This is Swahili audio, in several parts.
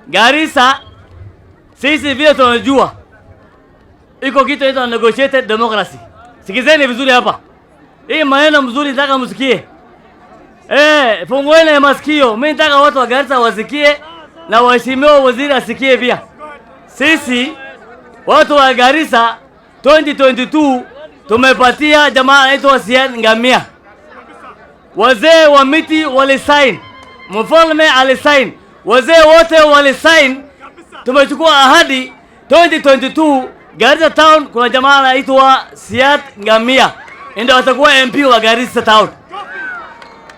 Garissa sisi vile tunajua iko kitu inaitwa negotiated democracy. Sikizeni vizuri hapa. Hii maneno mzuri nataka msikie. Fungueni masikio. Mimi nataka watu wa Garissa wasikie na waheshimiwa waziri asikie pia. Sisi watu wa Garissa 2022 tumepatia jamaa anaitwa Siad Ngamia. Wazee wa miti walisign. Mfalme alisign. Wazee wote walisign. Tumechukua ahadi 2022 Garissa Town kuna jamaa anaitwa Siad Ngamia ndio atakuwa MP wa Garissa Town.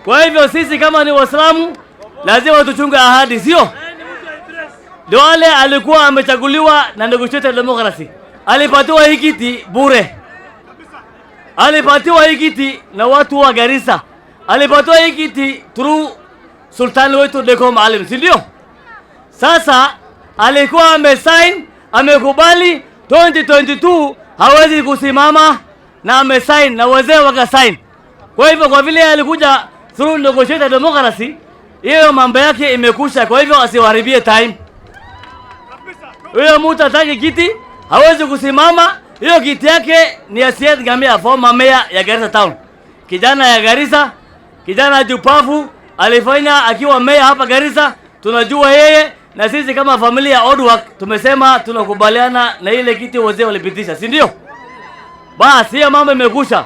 Kwa hivyo sisi kama ni Waislamu lazima tuchunge ahadi, sio? Duale alikuwa amechaguliwa na negotiated democracy. Alipatiwa hii kiti bure. Alipatiwa hii kiti na watu wa Garissa. Alipatiwa hii kiti through Sultan wetu Deko Maalim, si ndio? Sasa alikuwa amesign, amekubali 2022 hawezi kusimama na amesign na wazee wakasign. Kwa hivyo kwa vile alikuja through negotiated democracy, hiyo mambo yake imekusha. Kwa hivyo asiwaharibie time. Huyo mtu ataki kiti hawezi kusimama. Hiyo kiti yake ni ya Siad Ngamia, former mayor ya Garissa Town. Kijana ya Garissa, kijana jupavu, alifanya akiwa mayor hapa Garissa. Tunajua yeye na sisi kama familia ya Odwak tumesema tunakubaliana na ile kiti wazee walipitisha, si ndio? Basi hiyo mambo imekusha.